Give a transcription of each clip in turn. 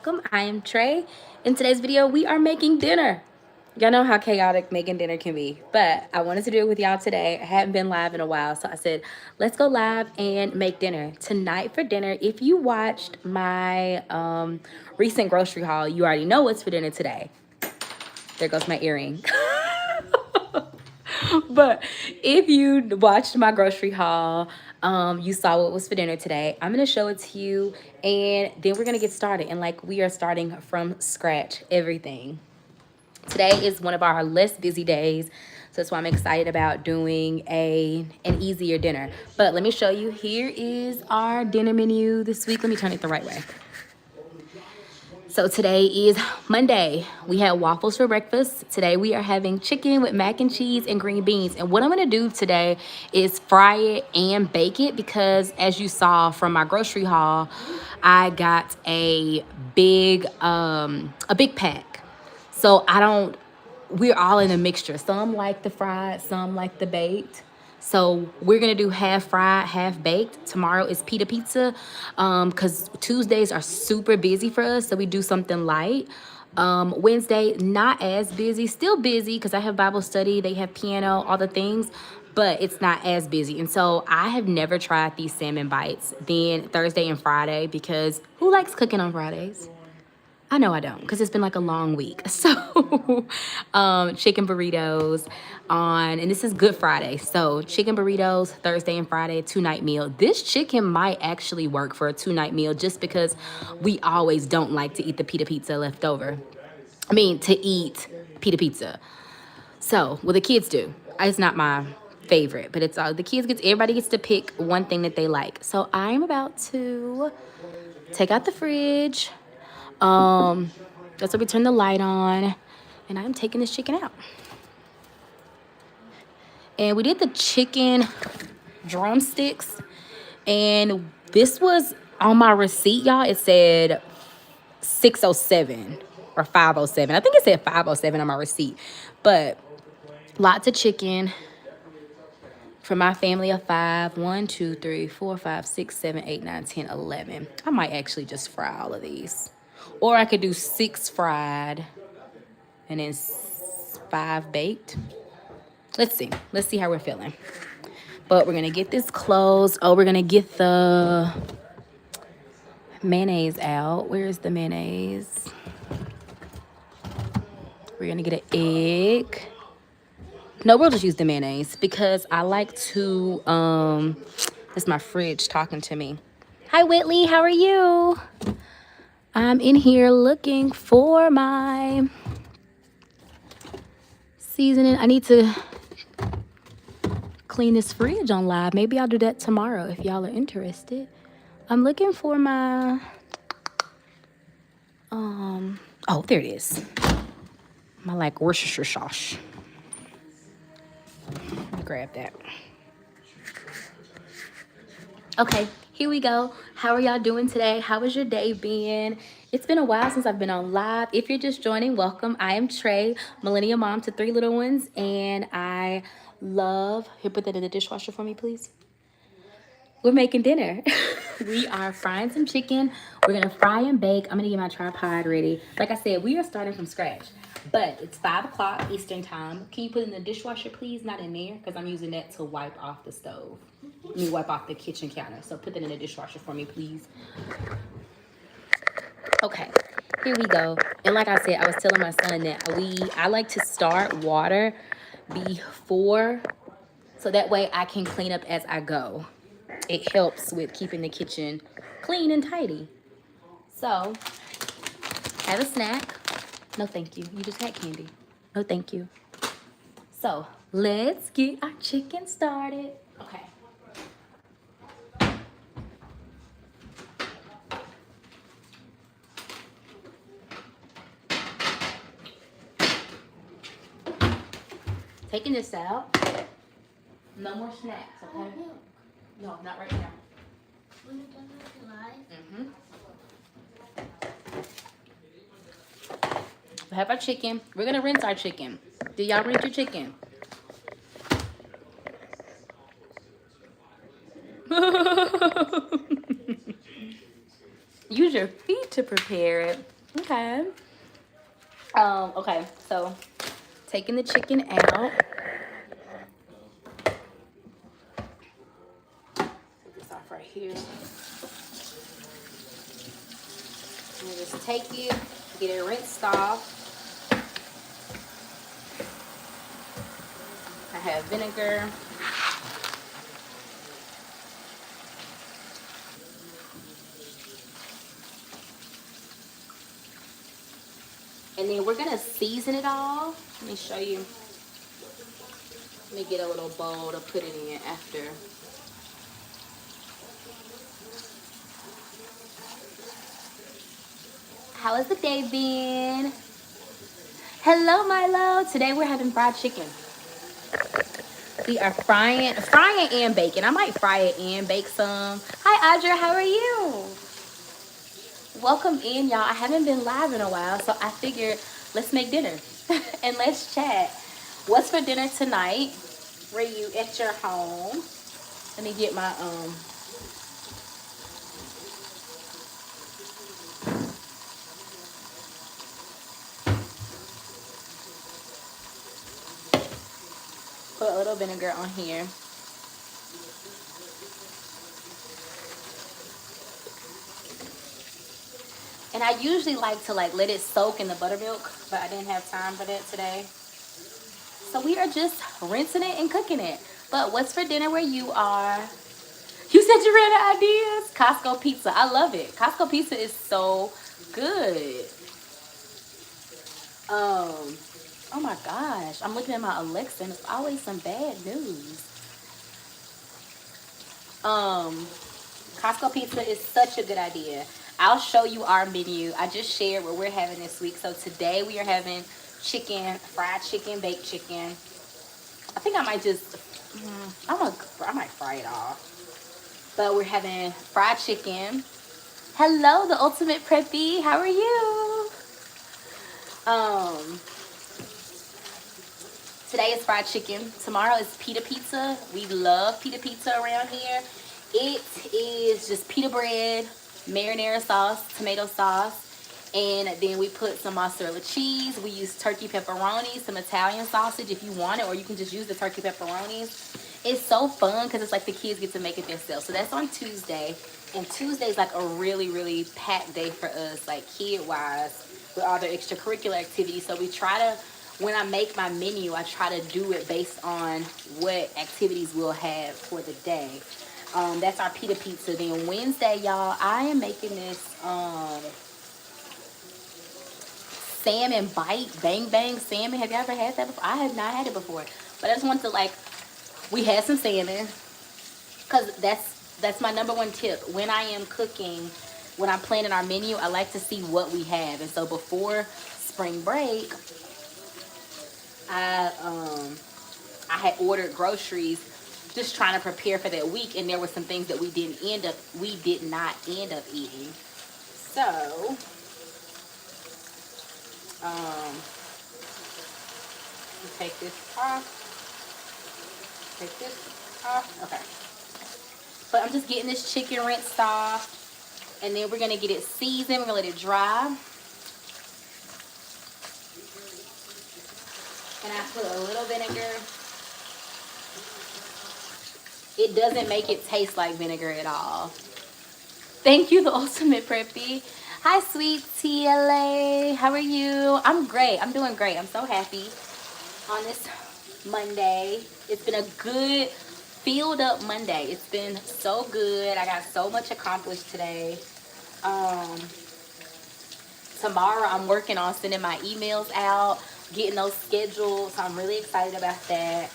Welcome, I am Trey. In today's video, we are making dinner. Y'all know how chaotic making dinner can be, but I wanted to do it with y'all today. I haven't been live in a while, so I said, let's go live and make dinner. Tonight for dinner, if you watched my recent grocery haul, you already know what's for dinner today. There goes my earring. But if you watched my grocery haul, you saw what was for dinner today. I'm gonna show it to you, and then we're gonna get started. And like, we are starting from scratch, everything. Today is one of our less busy days, so that's why I'm excited about doing an easier dinner. But let me show you. Here is our dinner menu this week. Let me turn it the right way. So today is Monday. We had waffles for breakfast. Today we are having chicken with mac and cheese and green beans. And what I'm gonna do today is fry it and bake it, because as you saw from my grocery haul, I got a big pack. So we're all in a mixture. Some like the fried, some like the baked. So we're gonna do half fried, half baked. Tomorrow is pita pizza, because Tuesdays are super busy for us, so we do something light. Wednesday, not as busy, still busy because I have Bible study, they have piano, all the things, but it's not as busy. And so I have never tried these salmon bites. Then Thursday and Friday, because who likes cooking on Fridays? I know I don't, because it's been like a long week. So chicken burritos and this is Good Friday. So chicken burritos Thursday and Friday, 2-night meal. This chicken might actually work for a 2-night meal, just because we always don't like to eat the pita pizza left over. To eat pita pizza. So, well, the kids do. It's not my favorite, but it's all the kids everybody gets to pick one thing that they like. So I'm about to take out the fridge. That's why we turn the light on, and I'm taking this chicken out. And we did the chicken drumsticks, and this was on my receipt, y'all. It said 607 or 507. I think it said 507 on my receipt, but lots of chicken for my family of 5. 1, 2, 3, 4, 5, 6, 7, 8, 9, 10, 11. I might actually just fry all of these. Or I could do 6 fried and then 5 baked. Let's see. Let's see how we're feeling. But we're going to get this closed. Oh, we're going to get the mayonnaise out. Where's the mayonnaise? We're going to get an egg. No, we'll just use the mayonnaise because I like to, it's my fridge talking to me. Hi, Whitley. How are you? I'm in here looking for my seasoning. I need to clean this fridge on live. Maybe I'll do that tomorrow if y'all are interested. I'm looking for my, oh, there it is. My like Worcestershire sauce. Let me grab that. Okay, here we go. How are y'all doing today? How has your day been? It's been a while since I've been on live. If you're just joining, welcome. I am Trey, millennial mom to 3 little ones, and I love, here, put that in the dishwasher for me, please. We're making dinner. We are frying some chicken. We're gonna fry and bake. I'm gonna get my tripod ready. Like I said, we are starting from scratch, but it's 5 o'clock Eastern time. Can you put it in the dishwasher, please? Not in there, because I'm using that to wipe off the stove. Let me wipe off the kitchen counter. So put that in the dishwasher for me, please. Okay, here we go. And like I said, I was telling my son that I like to start water before, so that way I can clean up as I go. It helps with keeping the kitchen clean and tidy. So, have a snack. No, thank you. You just had candy. No, thank you. So, let's get our chicken started. Okay. Taking this out. No more snacks, okay? No, not right now. We have our chicken. We're gonna rinse our chicken. Do y'all rinse your chicken? Use your feet to prepare it. Okay. Okay, so taking the chicken out. Put this off right here. And just take it, get it rinsed off. I have vinegar. And then we're gonna season it all. Let me show you. Let me get a little bowl to put it in after. How has the day been? Hello, Milo. Today we're having fried chicken. We are frying and baking. I might fry it and bake some. Hi, Audra. How are you? Welcome in, y'all. I haven't been live in a while, so I figured let's make dinner and let's chat. What's for dinner tonight? Were you at your home? Let me get my put a little vinegar on here. And I usually like to let it soak in the buttermilk, but I didn't have time for that today. So we are just rinsing it and cooking it. But what's for dinner where you are? You said you ran out of ideas? Costco pizza. I love it. Costco pizza is so good. Oh my gosh. I'm looking at my Alexa and it's always some bad news. Costco pizza is such a good idea. I'll show you our menu. I just shared what we're having this week. So today we are having chicken, fried chicken, baked chicken. I think I might just, I might fry it off. But we're having fried chicken. Hello, the ultimate preppy. How are you? Today is fried chicken. Tomorrow is pita pizza. We love pita pizza around here. It is just pita bread, marinara sauce, tomato sauce, and then we put some mozzarella cheese. We use turkey pepperoni, some Italian sausage if you want it, or you can just use the turkey pepperonis. It's so fun because it's like the kids get to make it themselves. So that's on Tuesday, and Tuesday is like a really, really packed day for us, like kid-wise, with all the extracurricular activities. So we try to, when I make my menu, I try to do it based on what activities we'll have for the day. That's our pita pizza. Then Wednesday, y'all, I am making this salmon bite, bang bang salmon. Have you ever had that before? I have not had it before, but I just wanted to we had some salmon because that's my number one tip when I am cooking. When I'm planning our menu, I like to see what we have. And so before spring break, I had ordered groceries, just trying to prepare for that week, and there were some things that we did not end up eating. So take this off. Take this off. Okay. But I'm just getting this chicken rinsed off, and then we're gonna get it seasoned. We're gonna let it dry. And I put a little vinegar. It doesn't make it taste like vinegar at all. Thank you, the ultimate preppy. Hi, sweet TLA. How are you? I'm great. I'm doing great. I'm so happy on this Monday. It's been a good, filled up Monday. It's been so good. I got so much accomplished today. Tomorrow I'm working on sending my emails out, getting those scheduled. So I'm really excited about that.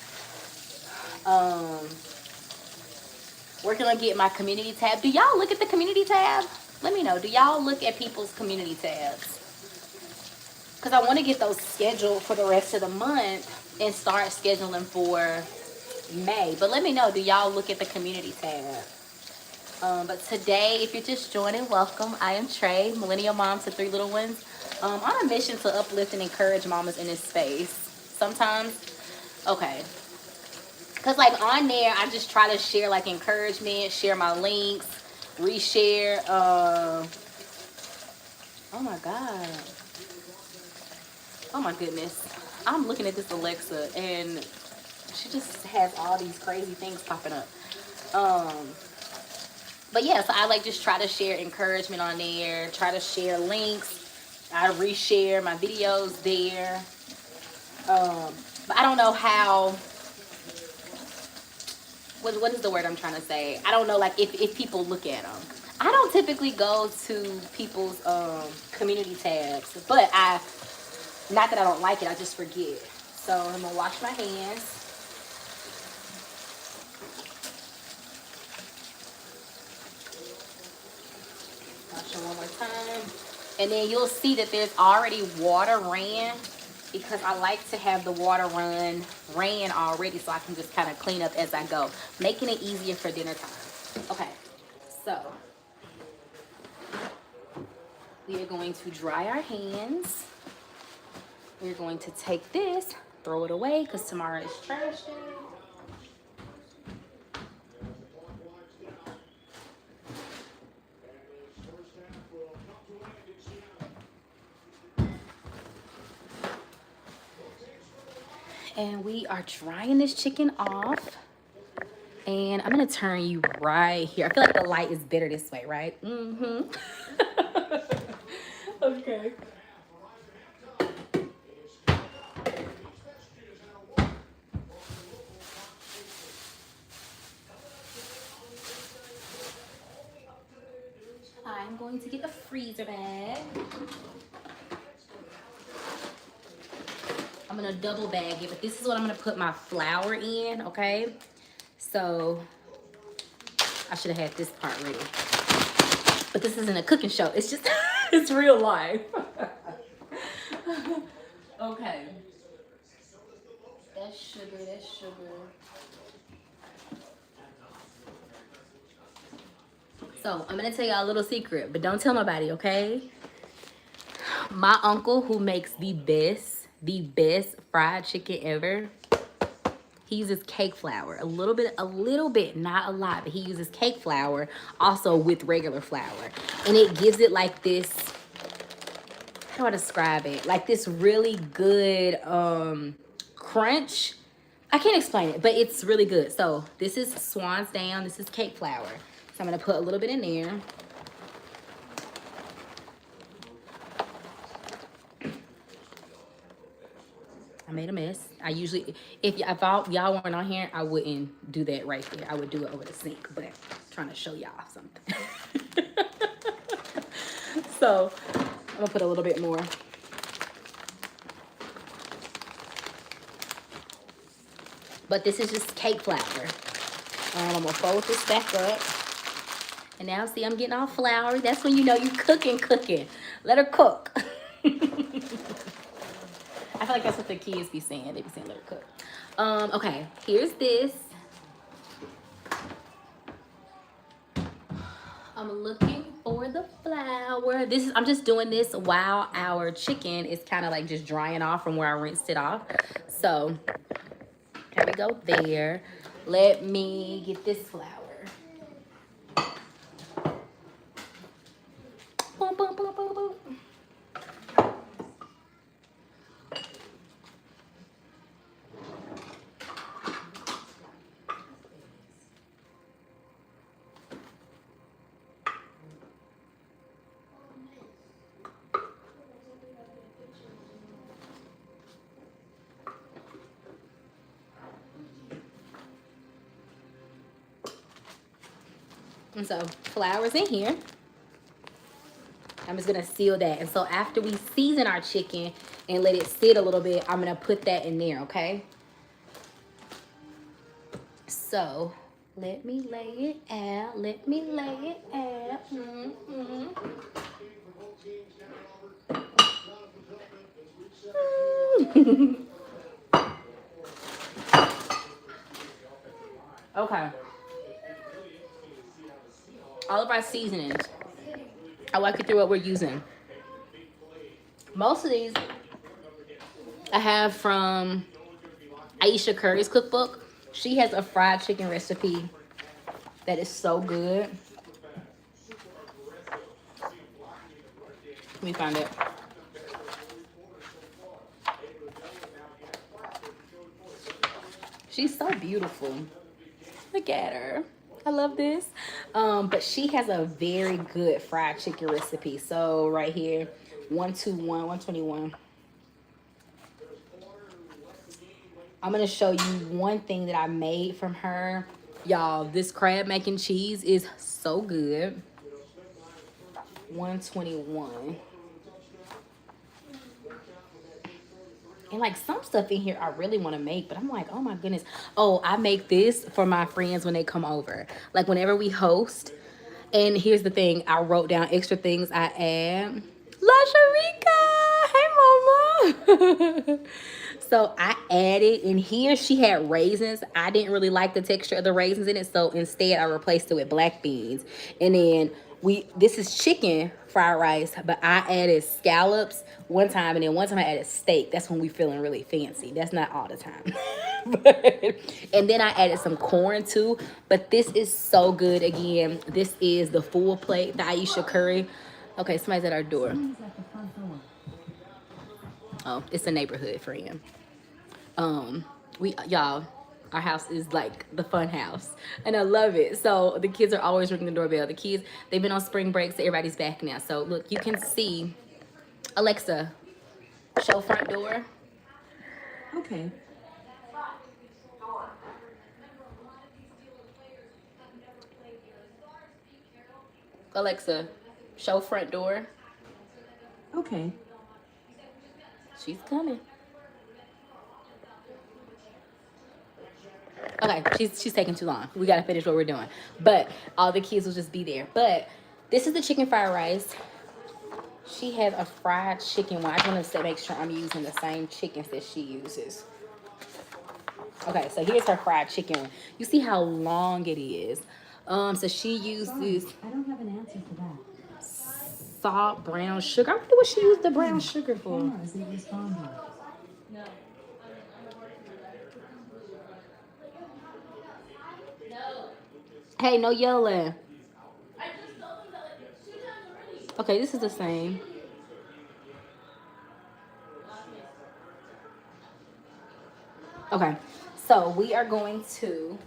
Working on getting my community tab. Do y'all look at the community tab? Let me know. Do y'all look at people's community tabs? Because I want to get those scheduled for the rest of the month and start scheduling for May. But let me know. Do y'all look at the community tab? But today, if you're just joining, welcome. I am Trey, millennial mom to 3 little ones. On a mission to uplift and encourage mamas in this space. Sometimes, okay. Because on there, I just try to share encouragement, share my links, reshare Oh my God. Oh my goodness. I'm looking at this Alexa and she just has all these crazy things popping up. Um, but yeah, so I like just try to share encouragement on there, try to share links. I reshare my videos there. But I don't know how, what is the word I'm trying to say? I don't know, like, if people look at them. I don't typically go to people's community tabs, but not that I don't like it, I just forget. So I'm gonna wash my hands. Wash them one more time. And then you'll see that there's already water ran because I like to have the water ran already so I can just kind of clean up as I go, making it easier for dinner time. Okay, so we are going to dry our hands. We're going to take this, throw it away because tomorrow is trash day. And we are drying this chicken off. And I'm gonna turn you right here. I feel like the light is better this way, right? Mm-hmm. Okay. I'm going to get a freezer bag. I'm gonna double bag it, but this is what I'm gonna put my flour in, okay? So I should have had this part ready. But this isn't a cooking show. It's just, it's real life. Okay. That's sugar, that's sugar. So I'm gonna tell y'all a little secret, but don't tell nobody, okay? My uncle, who makes the best fried chicken ever, he uses cake flour. A little bit, not a lot, but he uses cake flour also with regular flour. And it gives it like this, how do I describe it? Like this really good crunch. I can't explain it, but it's really good. So this is Swan's Down. This is cake flour. So I'm gonna put a little bit in there. I made a mess. I usually, if y'all weren't on here, I wouldn't do that right there. I would do it over the sink, but I'm trying to show y'all something. So I'm gonna put a little bit more. But this is just cake flour. I'm gonna fold this back up. And now see, I'm getting all floury. That's when you know you cooking. Let her cook. I feel like that's what the kids be saying. They be saying let her cook. Okay, here's this. I'm looking for the flour. I'm just doing this while our chicken is kind of like just drying off from where I rinsed it off. So here we go there. Let me get this flour. Boom, boom, boom, boom, boom. And so flour's in here. I'm just gonna seal that. And so after we season our chicken and let it sit a little bit, I'm gonna put that in there, okay? So let me lay it out. Let me lay it out. Okay. All of our seasonings. I'll walk you through what we're using. Most of these I have from Aisha Curry's cookbook. She has a fried chicken recipe that is so good. me find it. She's so beautiful. Look at her. I love this. But she has a very good fried chicken recipe. So right here, 121, 121. I'm gonna show you one thing that I made from her. Y'all, this crab mac and cheese is so good. 121. And like some stuff in here I really want to make, but I'm like, oh my goodness. Oh, I make this for my friends when they come over. Like whenever we host. And here's the thing, I wrote down extra things I add. La Sharika! Hey mama! So I added, and here she had raisins. I didn't really like the texture of the raisins in it, so instead I replaced it with black beans. And then this is chicken fried rice, but I added scallops one time, and then one time I added steak. That's when we feeling really fancy. That's not all the time. And then I added some corn too. But this is so good. Again, this is the full plate, the Aisha curry. Okay, somebody's at our door. Oh, it's a neighborhood friend. Y'all, our house is like the fun house, and I love it. So the kids are always ringing the doorbell. The kids, they've been on spring break, so everybody's back now. So look, you can see Alexa, show front door. Okay. Alexa, show front door. Okay. She's coming. Okay, she's taking too long. We gotta finish what we're doing. But all the kids will just be there. But this is the chicken fried rice. She has a fried chicken one. I just want to make sure I'm using the same chickens that she uses. Okay, so here's her fried chicken one. You see how long it is. So she uses. I don't have an answer for that. Salt, brown sugar. I wonder what she used the brown sugar for. Isn't responding. No. Hey, no yelling. Okay, this is the same. Okay, so we are going to.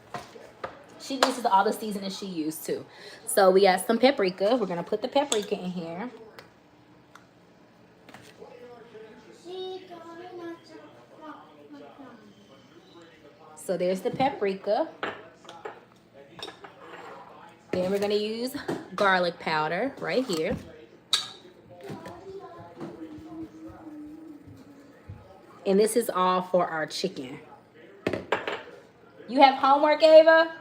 This is all the seasoning she used too. So we got some paprika. We're gonna put the paprika in here. So there's the paprika. Then we're gonna use garlic powder right here. And this is all for our chicken. You have homework, Ava?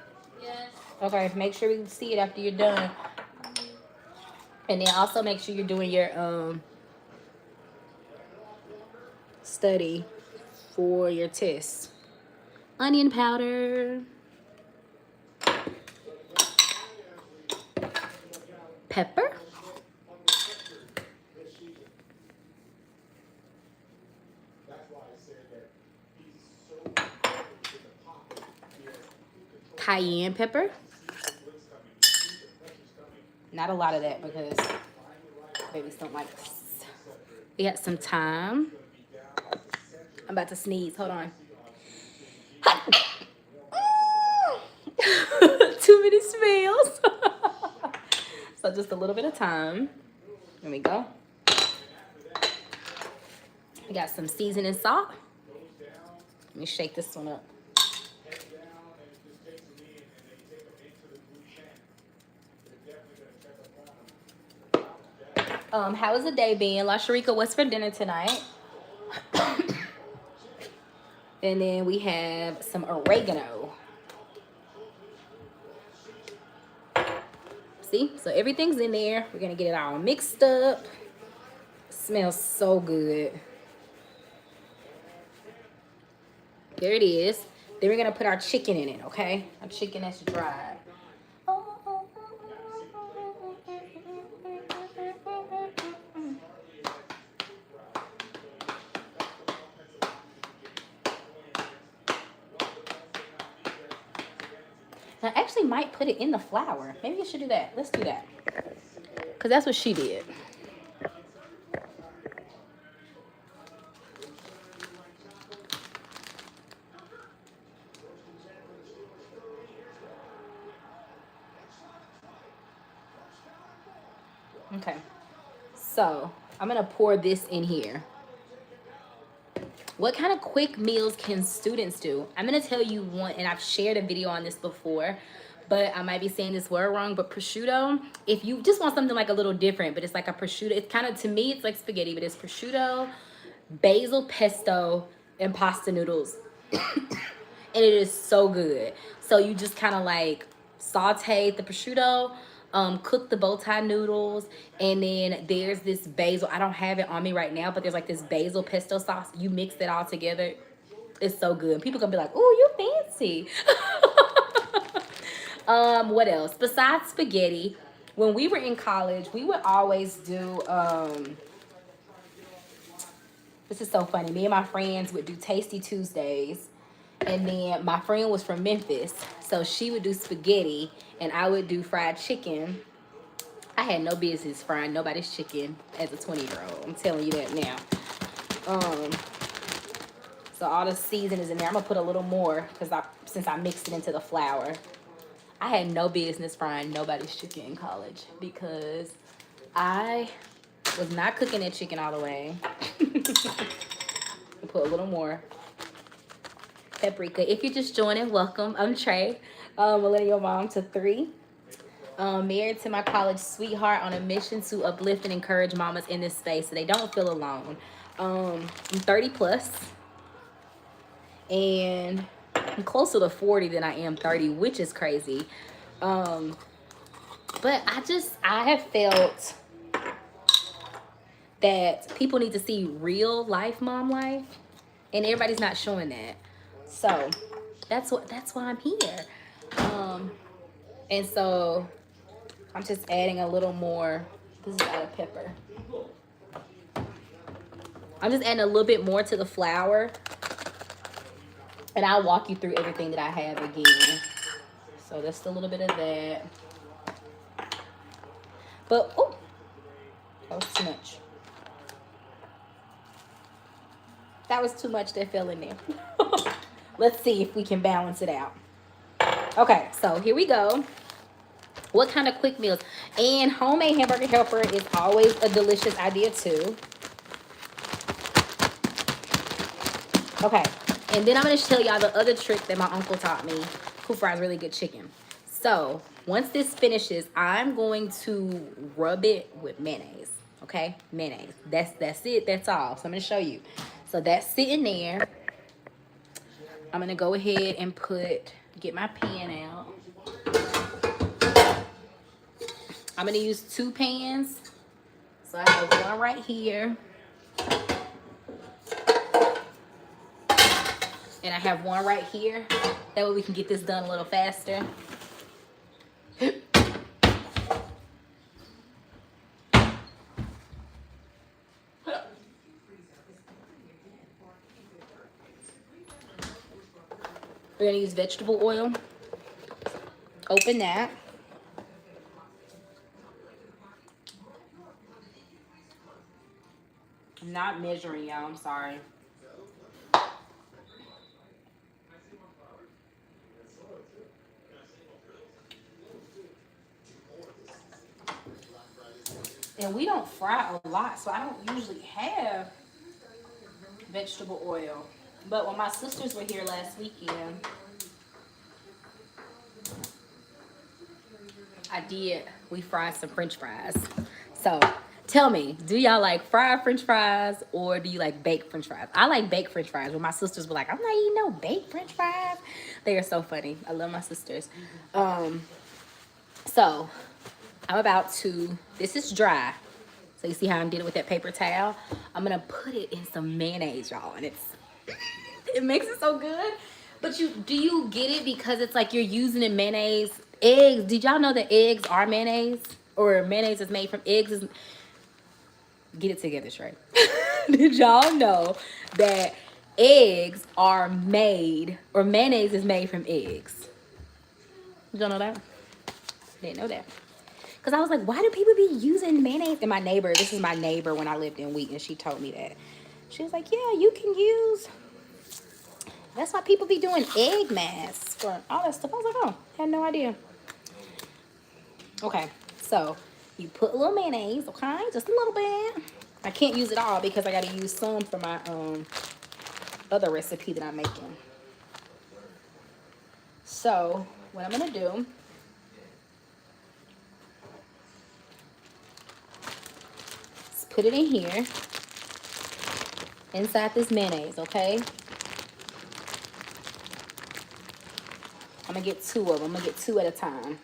Yes. Okay, make sure we see it after you're done. And then also make sure you're doing your study for your test. Onion powder. Pepper. Cayenne pepper. Not a lot of that because babies don't like this. We got some thyme. I'm about to sneeze. Hold on. Too many smells. So just a little bit of thyme. There we go. We got some seasoning salt. Let me shake this one up. How has the day been? La Sharika, what's for dinner tonight? And then we have some oregano. See? So everything's in there. We're going to get it all mixed up. It smells so good. There it is. Then we're going to put our chicken in it, okay? Our chicken that's dried. I actually might put it in the flour. Maybe I should do that. Let's do that. Because that's what she did. Okay. So I'm gonna pour this in here. What kind of quick meals can students do? I'm gonna tell you one, and I've shared a video on this before, but I might be saying this word wrong. But prosciutto, if you just want something like a little different, but it's like a prosciutto, it's kind of, to me, it's like spaghetti, but it's prosciutto, basil pesto, and pasta noodles. And it is so good. So you just kind of like saute the prosciutto, cook the bow tie noodles, and then there's this basil. I don't have it on me right now, but there's like this basil pesto sauce. You mix it all together. It's so good. People gonna be like, "Oh, you fancy." What else? Besides spaghetti, when we were in college, we would always do this is so funny. Me and my friends would do Tasty Tuesdays. And then my friend was from Memphis. So she would do spaghetti and I would do fried chicken. I had no business frying nobody's chicken as a 20-year-old. I'm telling you that now. Um, so all the season is in there. I'm gonna put a little more because since I mixed it into the flour. I had no business frying nobody's chicken in college because I was not cooking that chicken all the way. Put a little more paprika. If you're just joining, welcome. I'm Trey, millennial mom to 3. Married to my college sweetheart on a mission to uplift and encourage mamas in this space so they don't feel alone. I'm 30 plus, and I'm closer to 40 than I am 30, which is crazy. But I have felt that people need to see real life mom life, and everybody's not showing that. So that's why I'm here. And so I'm just adding a little more. This is out of pepper. I'm just adding a little bit more to the flour, and I'll walk you through everything that I have again. So just a little bit of that. But oh, that was too much. That was too much that fell in there. Let's see if we can balance it out. Okay, so here we go. What kind of quick meals? And homemade hamburger helper is always a delicious idea too. Okay, and then I'm going to tell y'all the other trick that my uncle taught me, who fries really good chicken. So once this finishes, I'm going to rub it with mayonnaise. Okay, mayonnaise. That's it. That's all. So I'm going to show you. So that's sitting there. I'm going to go ahead and get my pan out. I'm going to use 2 pans. So I have one right here. And I have one right here. That way we can get this done a little faster. We're going to use vegetable oil. Open that. I'm not measuring, y'all. I'm sorry. And we don't fry a lot, so I don't usually have vegetable oil. But when my sisters were here last weekend, we fried some French fries. So tell me, do y'all like fried French fries or do you like baked French fries? I like baked French fries. When my sisters were like, I'm not eating no baked French fries. They are so funny. I love my sisters. So I'm about to, this is dry. So you see how I'm dealing with that paper towel? I'm gonna put it in some mayonnaise, y'all, and it makes it so good. But do you get it because it's like you're using in mayonnaise? Eggs, did y'all know that eggs are mayonnaise? Or mayonnaise is made from eggs? Get it together, Trey. Did y'all know that eggs are made, or mayonnaise is made from eggs? Did y'all know that? Didn't know that. Because I was like, why do people be using mayonnaise? And this is my neighbor when I lived in Wheaton, she told me that. She was like, yeah, you can use, that's why people be doing egg masks or all that stuff. I was like, oh, had no idea. Okay, so You put a little mayonnaise, okay? Just a little bit. I can't use it all because I got to use some for my other recipe that I'm making. So what I'm gonna do is put it in here inside this mayonnaise, okay? I'm gonna get two of them. I'm gonna get two at a time.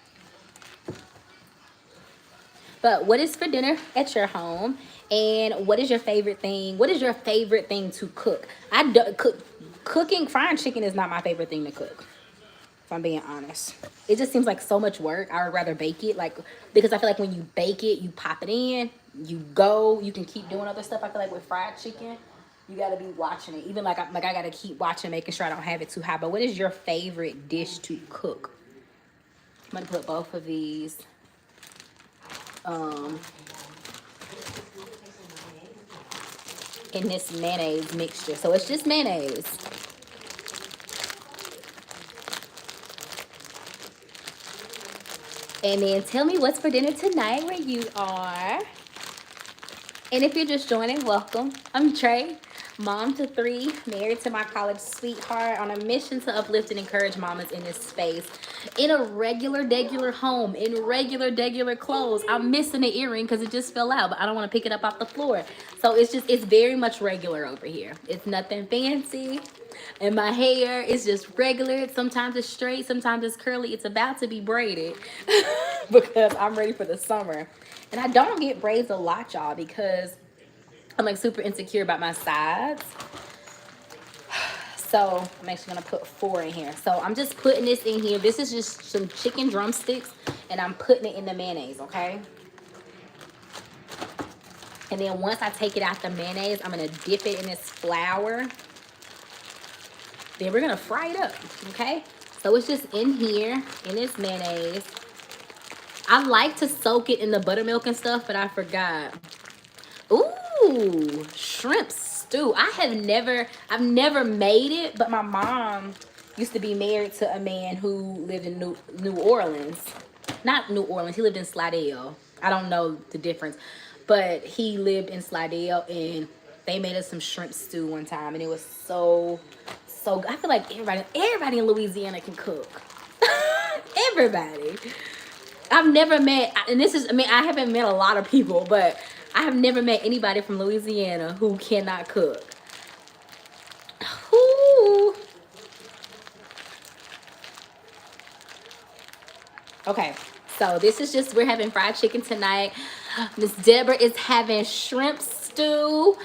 But what is for dinner at your home? And what is your favorite thing? What is your favorite thing to cook? I do, cooking frying chicken is not my favorite thing to cook. If I'm being honest, it just seems like so much work. I would rather bake it, like, because I feel like when you bake it, you pop it in, you can keep doing other stuff. I feel like with fried chicken, you gotta be watching it. Even like I gotta keep watching, making sure I don't have it too hot. But what is your favorite dish to cook? I'm gonna put both of these um in this mayonnaise mixture. So it's just mayonnaise. And then tell me what's for dinner tonight where you are. And if you're just joining, welcome. I'm Trey, mom to 3, married to my college sweetheart, on a mission to uplift and encourage mamas in this space. In a regular home, in regular clothes. I'm missing an earring because it just fell out, but I don't want to pick it up off the floor. So it's very much regular over here. It's nothing fancy. And my hair is just regular. Sometimes it's straight, sometimes it's curly. It's about to be braided because I'm ready for the summer. And I don't get braids a lot, y'all, because I'm like super insecure about my sides. So I'm actually gonna put 4 in here. So I'm just putting this in here. This is just some chicken drumsticks, and I'm putting it in the mayonnaise, okay? And then once I take it out the mayonnaise, I'm gonna dip it in this flour. Then we're gonna fry it up, okay? So it's just in here, in this mayonnaise. I like to soak it in the buttermilk and stuff, but I forgot. Ooh, shrimp stew. I've never made it, but my mom used to be married to a man who lived in New Orleans. Not New Orleans, he lived in Slidell. I don't know the difference, but he lived in Slidell, and they made us some shrimp stew one time, and it was so I feel like everybody in Louisiana can cook. Everybody. I've never met, and this is, I mean, I haven't met a lot of people, but I have never met anybody from Louisiana who cannot cook. Ooh. Okay, so this is just, we're having fried chicken tonight. Miss Deborah is having shrimp stew.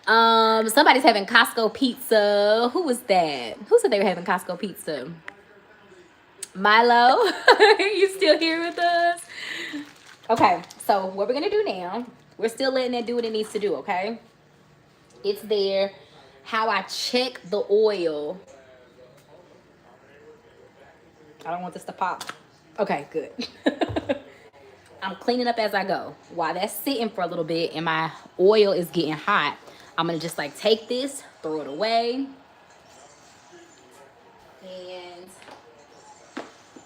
Somebody's having Costco pizza. Who was that? Who said they were having Costco pizza? Milo, are you still here with us? Okay, so what we're gonna do now, we're still letting it do what it needs to do, okay? It's there. How I check the oil. I don't want this to pop. Okay, good. I'm cleaning up as I go. While that's sitting for a little bit and my oil is getting hot, I'm gonna just like take this, throw it away, and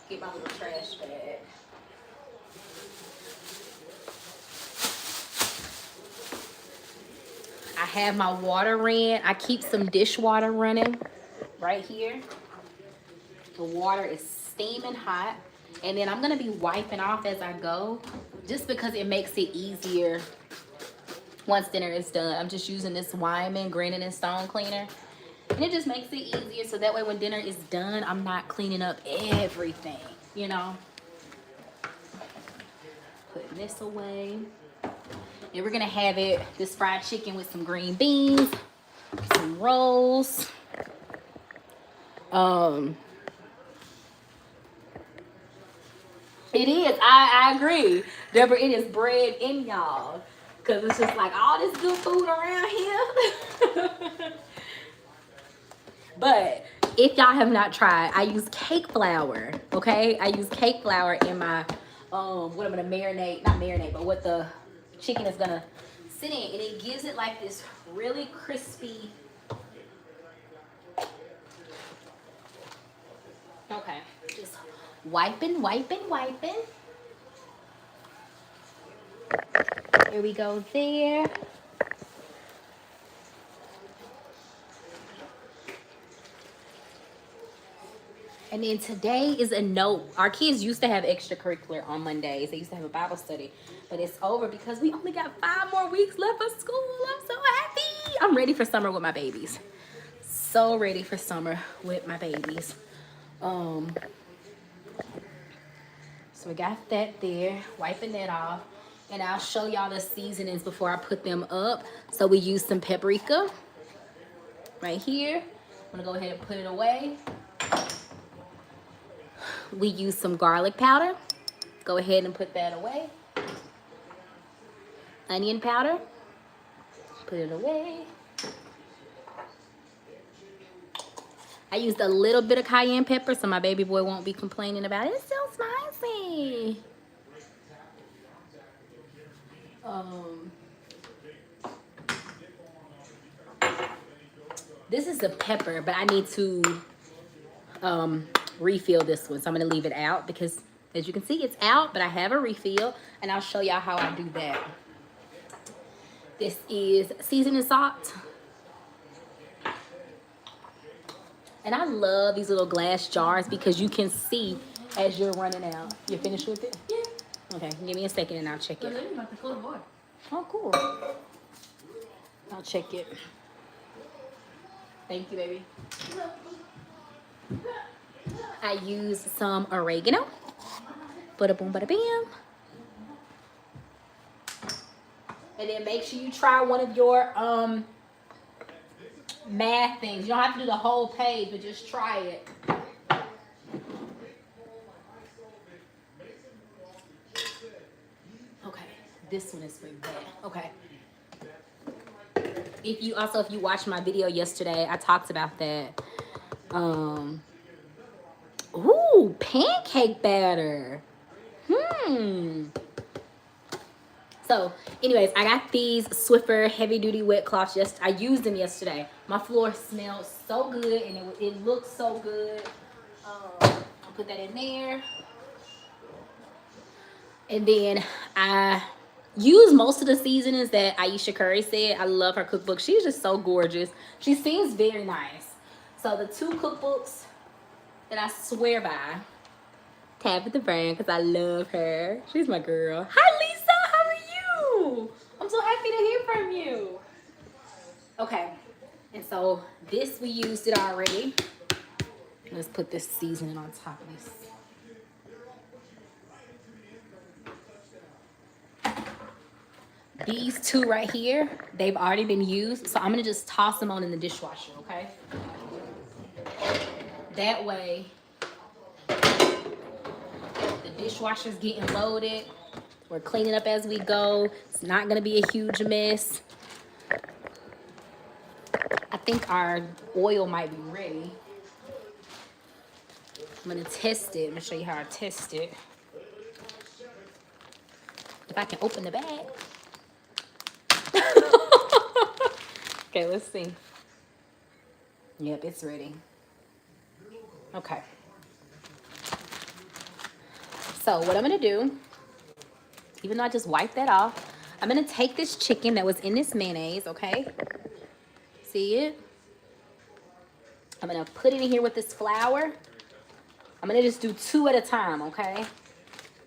get my little trash bag. I have my water ran. I keep some dishwater running right here. The water is steaming hot. And then I'm going to be wiping off as I go, just because it makes it easier once dinner is done. I'm just using this Wyman Granite and Stone cleaner. And it just makes it easier, so that way when dinner is done, I'm not cleaning up everything, you know. Putting this away. And we're going to have it, this fried chicken with some green beans, some rolls. It is. I agree. Deborah, it is bread in y'all. Because it's just like all this good food around here. But if y'all have not tried, I use cake flour. Okay? I use cake flour in my, what I'm going to marinate. Not marinate, but what the chicken is going to sit in. And it gives it like this really crispy. Okay. Just wiping. Here we go there. And then today is a note. Our kids used to have extracurricular on Mondays. They used to have a Bible study. But it's over because we only got 5 more weeks left of school. I'm so happy. I'm ready for summer with my babies. So ready for summer with my babies. So we got that there. Wiping that off. And I'll show y'all the seasonings before I put them up. So we use some paprika right here. I'm going to go ahead and put it away. We use some garlic powder. Go ahead and put that away. Onion powder. Put it away. I used a little bit of cayenne pepper so my baby boy won't be complaining about it. It's so spicy. This is the pepper, but I need to refill this one. So I'm going to leave it out because, as you can see, it's out, but I have a refill, and I'll show y'all how I do that. This is seasoning salt. And I love these little glass jars because you can see as you're running out. You finished with it? Yeah. Okay, give me a second and I'll check it. Oh, cool. I'll check it. Thank you, baby. I use some oregano. Bada boom, bada bam. And then make sure you try one of your math things. You don't have to do the whole page, but just try it. Okay, this one is for that. Okay. If you watched my video yesterday, I talked about that. Ooh, pancake batter. So, anyways, I got these Swiffer heavy duty wet cloths. I used them yesterday. My floor smells so good and it looks so good. I'll put that in there. And then I use most of the seasonings that Aisha Curry said. I love her cookbook. She's just so gorgeous. She seems very nice. So the 2 cookbooks that I swear by, Tabitha Brown, because I love her. She's my girl. Hi, Lisa. How are you? I'm so happy to hear from you. Okay. And so this, we used it already. Let's put this seasoning on top of this. These 2 right here, they've already been used. So I'm going to just toss them on in the dishwasher, okay? That way, the dishwasher's getting loaded. We're cleaning up as we go. It's not going to be a huge mess. I think our oil might be ready. I'm going to test it. I'm going to show you how I test it. If I can open the bag. Okay, let's see. Yep, it's ready. Okay. So what I'm going to do, even though I just wiped that off, I'm going to take this chicken that was in this mayonnaise, okay? See it? I'm going to put it in here with this flour. I'm going to just do 2 at a time, okay?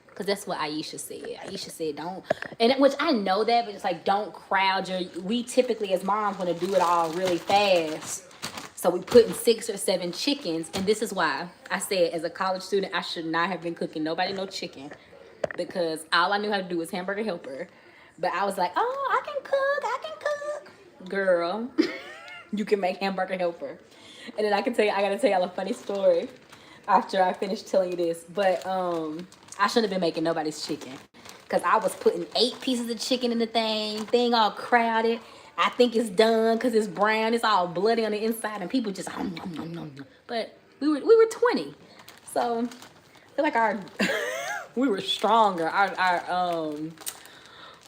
Because that's what Aisha said. Aisha said don't, and which I know that, but it's like don't crowd your, we typically as moms want to do it all really fast. So we put in 6 or 7 chickens, and this is why I said as a college student, I should not have been cooking nobody no chicken. Because all I knew how to do was hamburger helper. But I was like, oh, I can cook. Girl, you can make hamburger helper. And then I gotta tell y'all a funny story after I finish telling you this. But I shouldn't have been making nobody's chicken. Because I was putting 8 pieces of chicken in the thing all crowded. I think it's done because it's brown. It's all bloody on the inside. And people just, But we were 20. So I feel like we were stronger. Our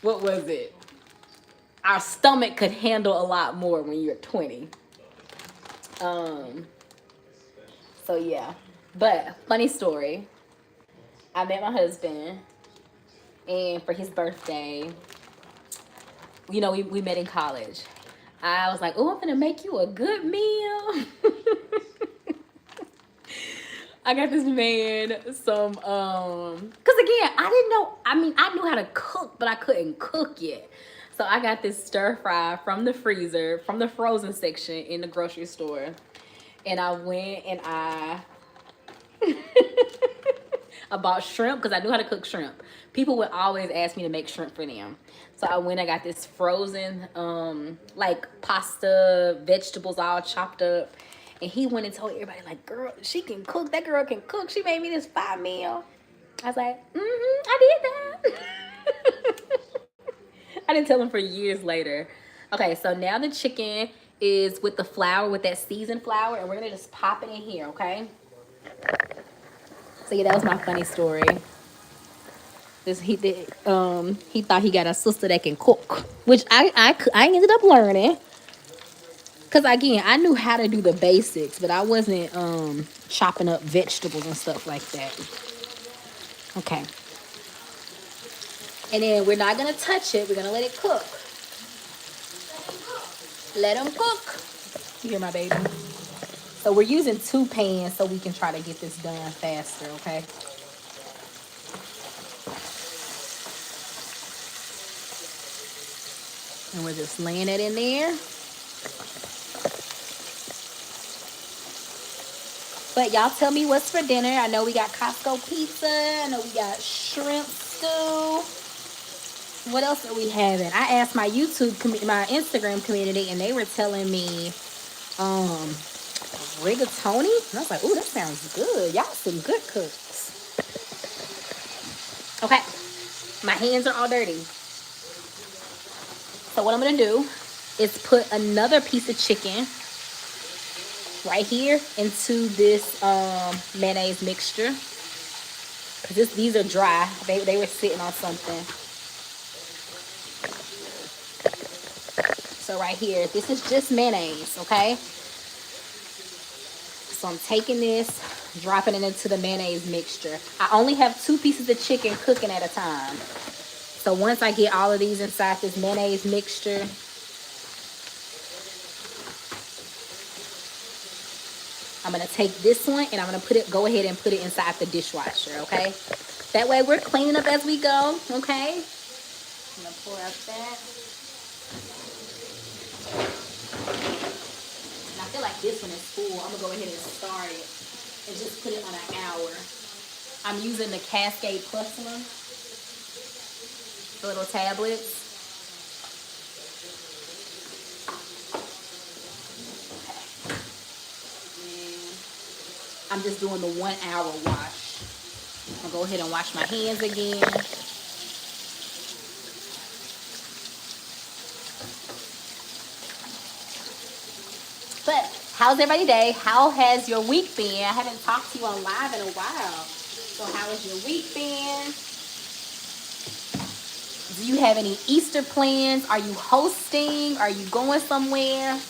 what was it? Our stomach could handle a lot more when you're 20. So yeah. But funny story. I met my husband And for his birthday, we met in college. I was like, oh, I'm gonna make you a good meal. I got this man some cause again, I didn't know, I knew how to cook, but I couldn't cook yet. So I got this stir fry from the freezer, from the frozen section in the grocery store. And I went and I bought shrimp because I knew how to cook shrimp. People would always ask me to make shrimp for them. So I went and got this frozen, like pasta, vegetables all chopped up. And he went and told everybody, like, girl, she can cook. That girl can cook. She made me this 5 meal. I was like, I did that. I didn't tell him for years later. Okay, so now the chicken is with the flour, with that seasoned flour, and we're gonna just pop it in here, okay? So yeah, that was my funny story. He thought he got a sister that can cook, which I ended up learning. Cause again, I knew how to do the basics, but I wasn't chopping up vegetables and stuff like that. Okay, and then we're not gonna touch it. We're gonna let it cook. Let them cook. You hear my baby? So we're using 2 pans so we can try to get this done faster. Okay. And we're just laying it in there. But y'all tell me what's for dinner. I know we got Costco pizza. I know we got shrimp stew. What else are we having? I asked my my Instagram community, and they were telling me rigatoni. And I was like, ooh, that sounds good. Y'all some good cooks. Okay. My hands are all dirty. So what I'm going to do is put another piece of chicken right here into this mayonnaise mixture. Because these are dry. They were sitting on something. So right here, this is just mayonnaise, okay? So I'm taking this, dropping it into the mayonnaise mixture. I only have 2 pieces of chicken cooking at a time. So once I get all of these inside this mayonnaise mixture, I'm going to take this one and I'm going to go ahead and put it inside the dishwasher, okay? That way we're cleaning up as we go, okay? I'm going to pour out that. And I feel like this one is full. I'm going to go ahead and start it and just put it on an hour. I'm using the Cascade Plus one, the little tablets. I'm just doing the 1 hour wash. I'm gonna go ahead and wash my hands again. But how's everybody's day? How has your week been? I haven't talked to you on live in a while. So how has your week been? Do you have any Easter plans? Are you hosting? Are you going somewhere?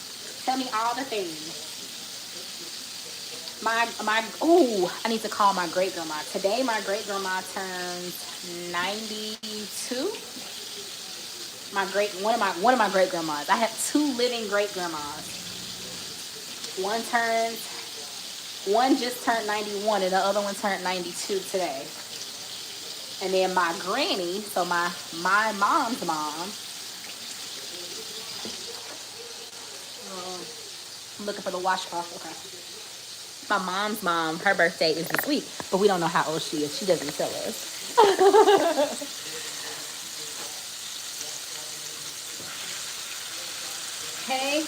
Tell me all the things. I need to call my great grandma. Today my great grandma turns 92. One of my great grandmas. I have 2 living great grandmas. One just turned 91 and the other one turned 92 today. And then my granny, so my mom's mom. I'm looking for the washcloth. Okay. My mom's mom, her birthday is this week, but we don't know how old she is. She doesn't tell us. Hey,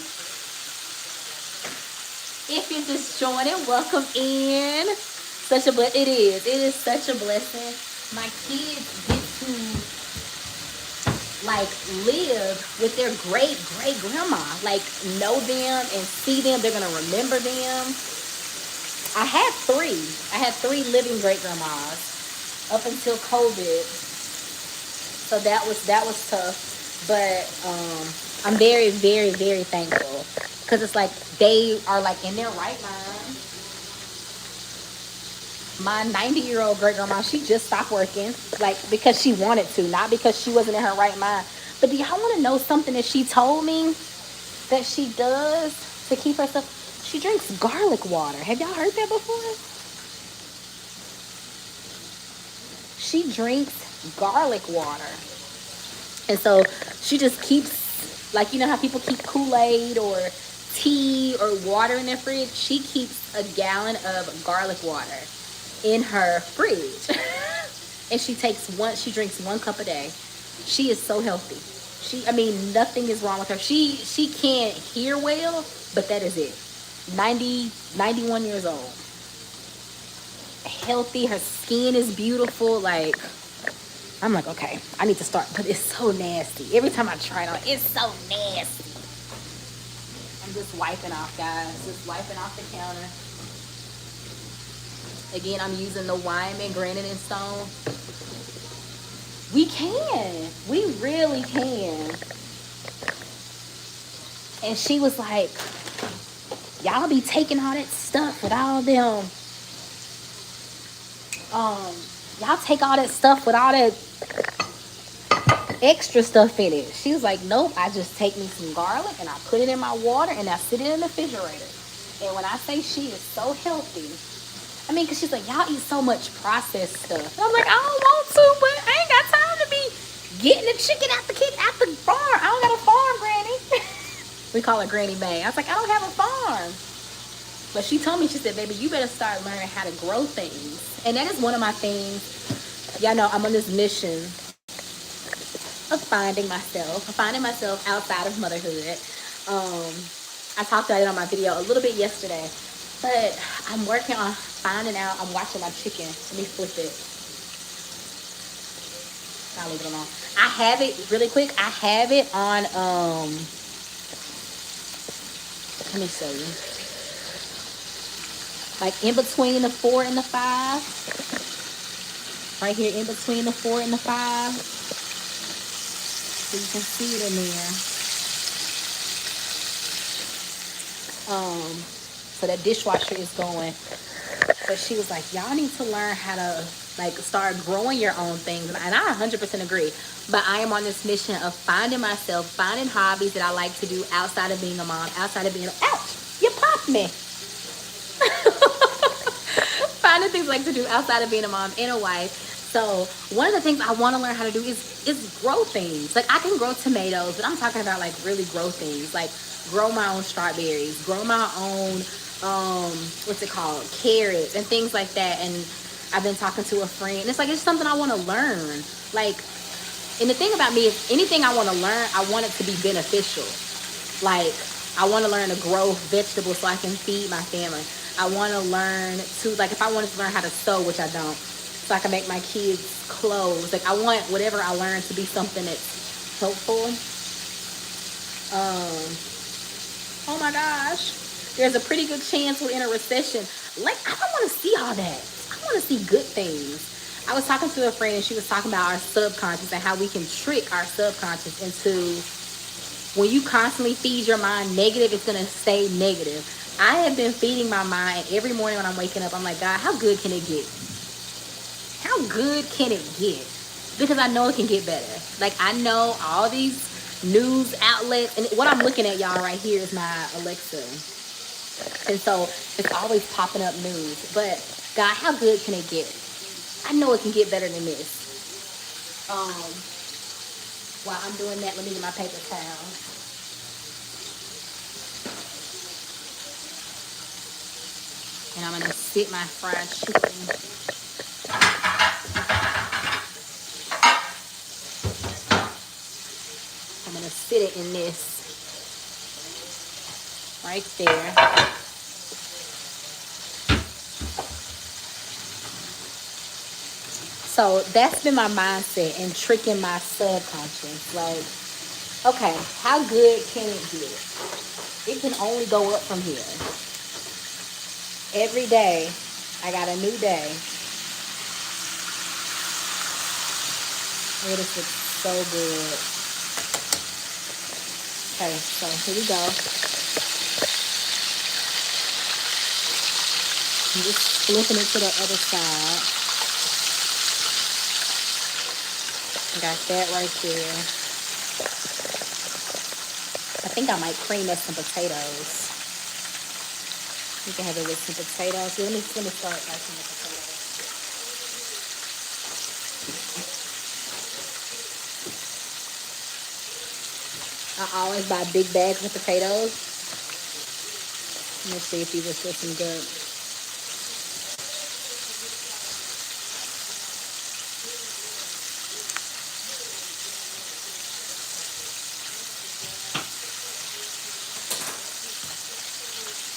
if you're just joining, welcome in. It is such a blessing. My kids get to like live with their great grandma, like know them and see them. They're gonna remember them. I had 3 living great grandmas up until COVID, so that was tough. But I'm very, very, very thankful because it's like they are like in their right mind. My 90-year-old great grandma, she just stopped working, like because she wanted to, not because she wasn't in her right mind. But do y'all want to know something that she told me that she does to keep herself? She drinks garlic water. Have y'all heard that before? She drinks garlic water. And so she just keeps, like, you know how people keep Kool-Aid or tea or water in their fridge? She keeps a gallon of garlic water in her fridge. And she drinks 1 cup a day. She is so healthy. I mean, nothing is wrong with her. She can't hear well, but that is it. 91 years old. Healthy. Her skin is beautiful. Like, I'm like, okay, I need to start, but it's so nasty. Every time I try it on, it's so nasty. I'm just wiping off, guys. Just wiping off the counter. Again, I'm using the Wyman granite and stone. We can. We really can. And she was like, y'all be taking all that stuff with all them. Y'all take all that stuff with all that extra stuff in it. She was like, nope, I just take me some garlic and I put it in my water and I sit it in the refrigerator. And when I say she is so healthy, I mean, because she's like, y'all eat so much processed stuff. And I'm like, I don't want to, but I ain't got time to be getting the chicken out the farm. I don't got a farm, Granny. We call her Granny May. I was like, I don't have a farm. But she told me, she said, baby, you better start learning how to grow things. And that is one of my things. Y'all know I'm on this mission of finding myself outside of motherhood. I talked about it on my video a little bit yesterday, but I'm working on finding out. I'm watching my chicken. Let me flip it. I'll leave it alone. I have it really quick. I have it on. Let me show you. Like in between the 4 and the 5. Right here, in between the 4 and the 5. So you can see it in there. So that dishwasher is going. But she was like, y'all need to learn how to like start growing your own things. And I 100% agree. But I am on this mission of finding myself, finding hobbies that I like to do outside of being a mom, outside of being ouch, you popped me. Finding things I like to do outside of being a mom and a wife. So one of the things I want to learn how to do is grow things. Like I can grow tomatoes, but I'm talking about like really grow things. Like grow my own strawberries, grow my own what's it called, carrots and things like that. And I've been talking to a friend, and it's like it's something I want to learn. Like, and the thing about me is anything I want to learn, I want it to be beneficial. Like I want to learn to grow vegetables so I can feed my family. I want to learn to, like, if I wanted to learn how to sew, which I don't, so I can make my kids clothes. Like, I want whatever I learn to be something that's helpful. Oh my gosh. There's a pretty good chance we're in a recession. Like, I don't want to see all that. I want to see good things. I was talking to a friend, and she was talking about our subconscious and how we can trick our subconscious into, when you constantly feed your mind negative, it's going to stay negative. I have been feeding my mind every morning when I'm waking up. I'm like, God, how good can it get? How good can it get? Because I know it can get better. Like, I know all these news outlets, and what I'm looking at, y'all, right here is my Alexa. And so it's always popping up news. But God, how good can it get? I know it can get better than this. While I'm doing that, let me get my paper towel. And I'm going to sit my fried chicken. I'm going to sit it in this right there. So that's been my mindset and tricking my subconscious. Like, okay, how good can it get? It can only go up from here. Every day, I got a new day. Oh, this looks so good. Okay, so here we go. I'm just flipping it to the other side. Got that right there. I think I might cream up some potatoes. You can have it with some potatoes. Let me start making the potatoes. I always buy big bags of potatoes. Let's see if these are still some good.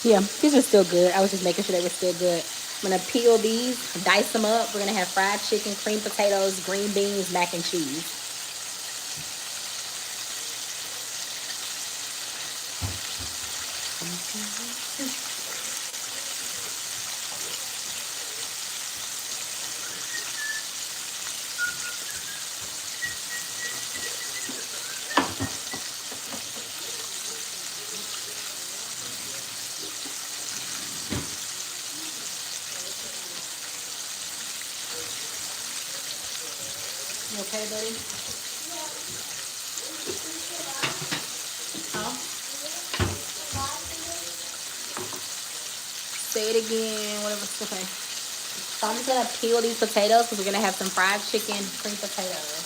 Yeah, these are still good. I was just making sure they were still good. I'm gonna peel these, dice them up. We're gonna have fried chicken, cream potatoes, green beans, mac and cheese. You okay, buddy? Huh? Say it again, whatever. Okay. So I'm just gonna peel these potatoes because we're gonna have some fried chicken, cream potatoes.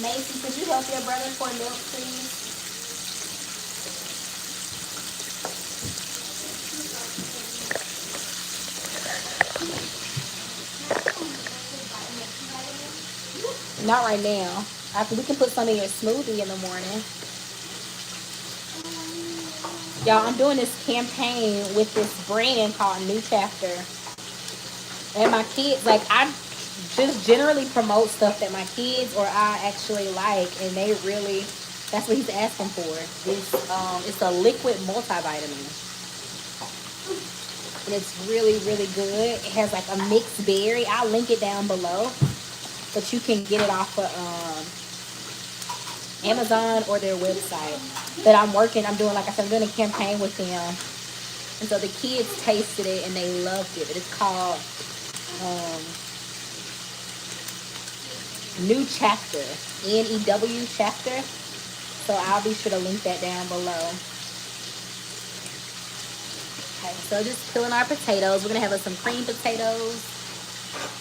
Macy, could you help your brother pour milk, please? Not right now. After we can put some in your smoothie in the morning. Y'all, I'm doing this campaign with this brand called New Chapter. And my kids, like, I just generally promote stuff that my kids or I actually like, and they really, that's what he's asking for. It's a liquid multivitamin. And it's really, really good. It has like a mixed berry. I'll link it down below. But you can get it off of Amazon or their website. But I'm doing, like I said, I'm doing a campaign with them. And so the kids tasted it and they loved it. It's called um, New Chapter, New Chapter. So I'll be sure to link that down below. Okay, so just peeling our potatoes. We're gonna have some cream potatoes.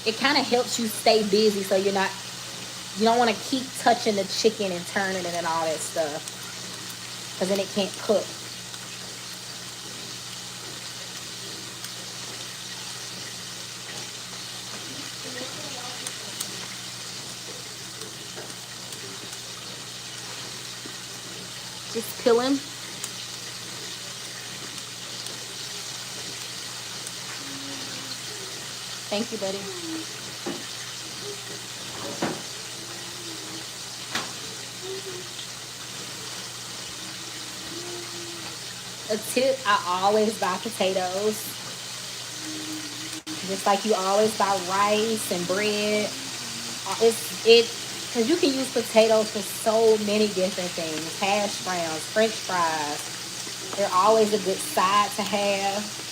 It kind of helps you stay busy, so you don't want to keep touching the chicken and turning it and all that stuff, because then it can't cook. Just peeling. Thank you, buddy. A tip, I always buy potatoes. Just like you always buy rice and bread. Because you can use potatoes for so many different things. Hash browns, French fries. They're always a good side to have.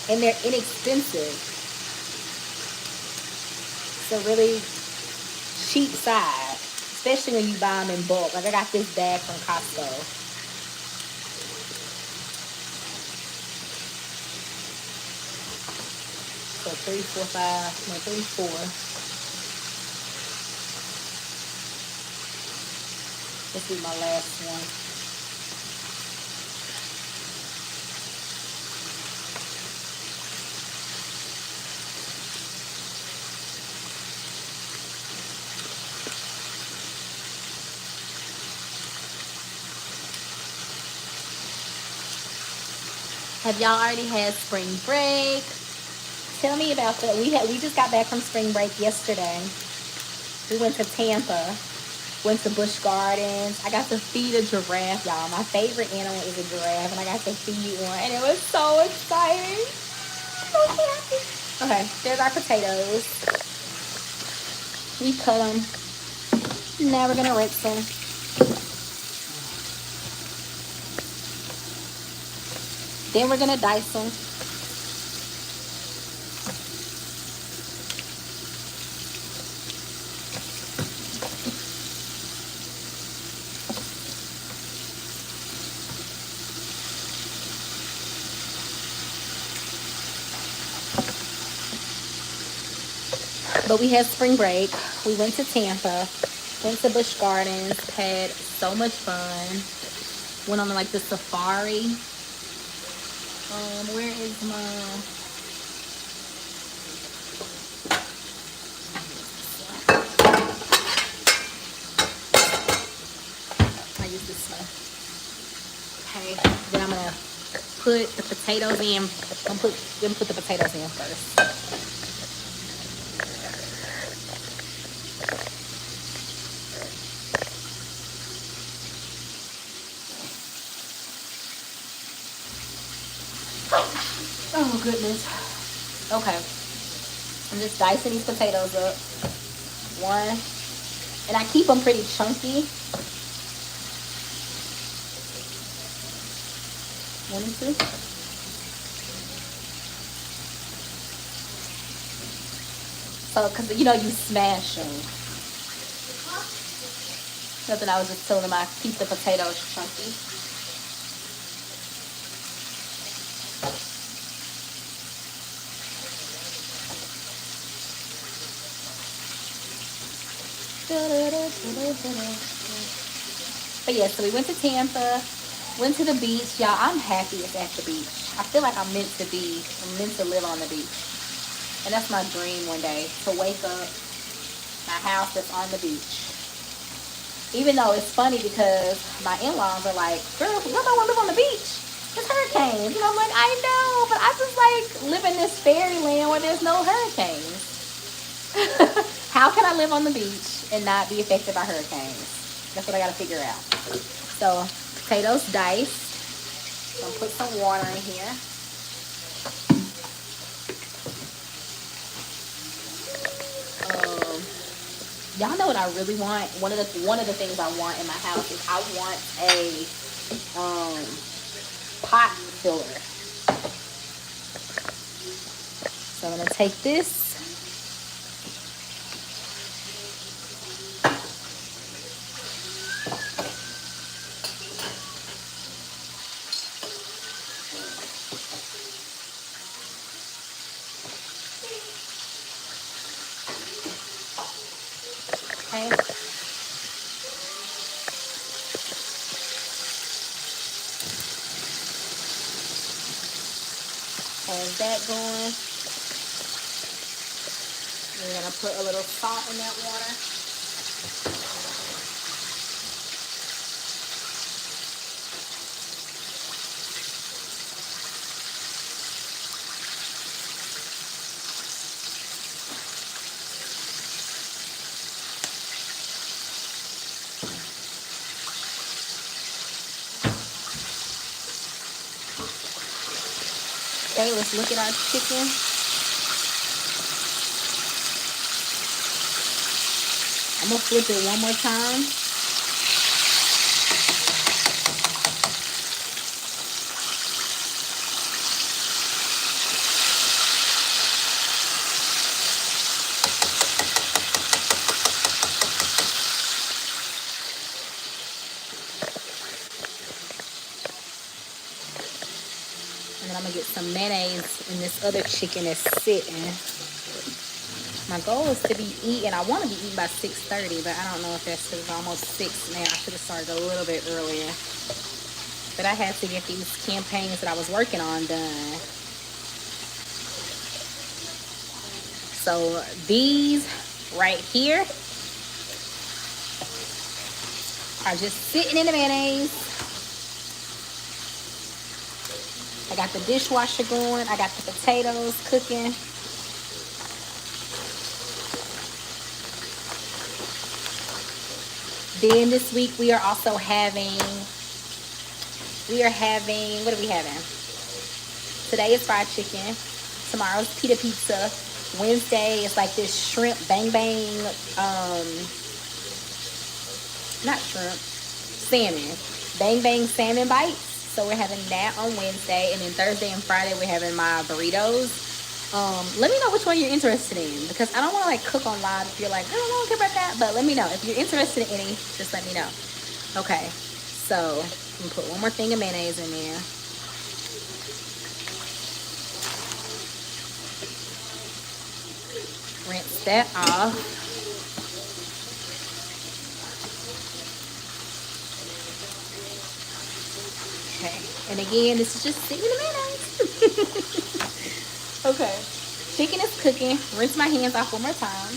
And they're inexpensive. It's a really cheap side, especially when you buy them in bulk. Like I got this bag from Costco. So 3, 4, 5, no, 3, 4. This will be my last one. Have y'all already had spring break? Tell me about that. We just got back from spring break yesterday. We went to Tampa. Went to Busch Gardens. I got to feed a giraffe, y'all. My favorite animal is a giraffe, and I got to feed one, and it was so exciting. So happy. Okay, there's our potatoes. We cut them. Now we're gonna rinse them. Then we're gonna dice them. But we had spring break. We went to Tampa, went to Busch Gardens, had so much fun. Went on like the safari. Where is my... I use this one. Okay, then I'm gonna put the potatoes in. I'm gonna put the potatoes in first. Oh goodness. Okay. I'm just dicing these potatoes up. One. And I keep them pretty chunky. 1 and 2. So, because you know you smash them. Nothing, I was just telling them I keep the potatoes chunky. But yeah, so we went to Tampa, went to the beach. Y'all, I'm happiest at the beach. I feel like I'm meant to live on the beach. And that's my dream one day, to wake up, my house that's on the beach. Even though it's funny because my in-laws are like, girl, you don't want to live on the beach. There's hurricanes. And I'm like, I know, but I just like live in this fairyland where there's no hurricanes. How can I live on the beach and not be affected by hurricanes? That's what I got to figure out. So, potatoes diced. I'm going to put some water in here. Y'all know what I really want? One of the things I want in my house is I want a pot filler. So I'm going to take this. Okay. Have that going. We're going to put a little salt in that water. Okay, let's look at our chicken. I'm going to flip it one more time. And then I'm going to get some mayonnaise in this other chicken that's sitting. My goal is to be eating. I want to be eating by 6:30, but I don't know if that's because it's almost 6 now. I should have started a little bit earlier. But I had to get these campaigns that I was working on done. So these right here are just sitting in the mayonnaise. I got the dishwasher going. I got the potatoes cooking. Then this week we are also having, what are we having? Today is fried chicken. Tomorrow's pita pizza. Wednesday is like this shrimp bang bang, not shrimp, salmon. Bang bang salmon bites. So we're having that on Wednesday, and then Thursday and Friday we're having my burritos. Let me know which one you're interested in, because I don't want to like cook on live if you're like, I don't care about that. But let me know if you're interested in any. Just let me know. Okay. So I'm gonna put one more thing of mayonnaise in there. Rinse that off. Okay. And again, this is just sitting in the mayonnaise. Okay. Chicken is cooking. Rinse my hands off one more time.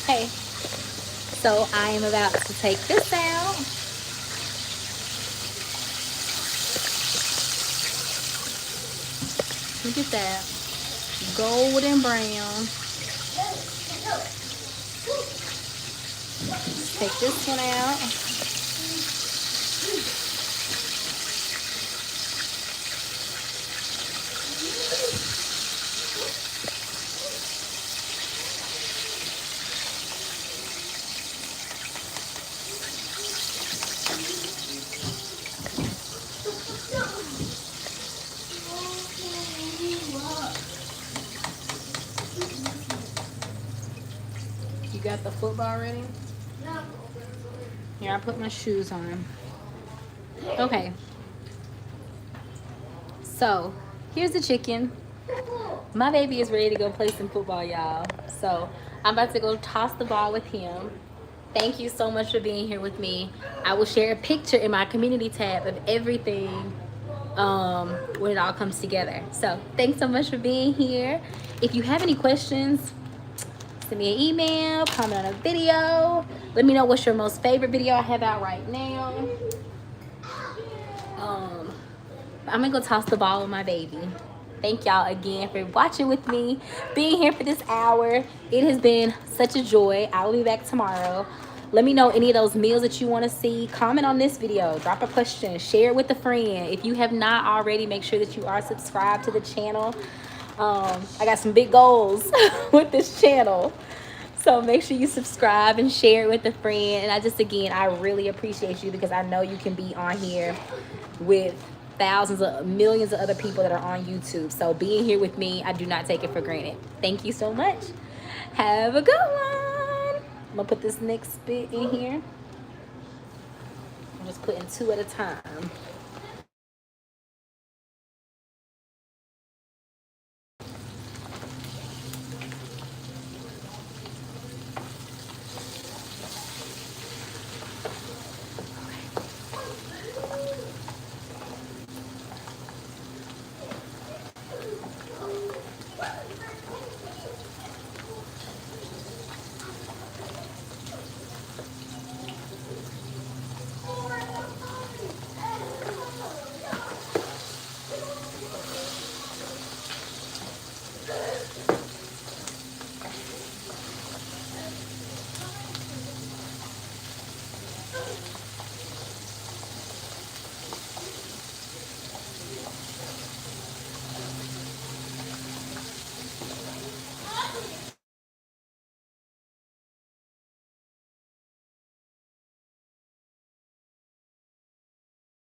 Hey, so I am about to take this out. Look at that. Golden brown. Take this one out. You got the football ready? Here, I put my shoes on. Okay. So, here's the chicken. My baby is ready to go play some football, y'all. So, I'm about to go toss the ball with him. Thank you so much for being here with me. I will share a picture in my community tab of everything when it all comes together. So, thanks so much for being here. If you have any questions, send me an email, comment on a video. Let me know what's your most favorite video I have out right now. I'm gonna go toss the ball with my baby. Thank y'all again for watching with me, being here for this hour. It has been such a joy. I will be back tomorrow. Let me know any of those meals that you want to see. Comment on this video, drop a question, share it with a friend. If you have not already, make sure that you are subscribed to the channel. I got some big goals with this channel. So make sure you subscribe and share it with a friend. And I really appreciate you, because I know you can be on here with thousands of millions of other people that are on YouTube. So being here with me, I do not take it for granted. Thank you so much. Have a good one. I'm gonna put this next bit in here. I'm just putting 2 at a time.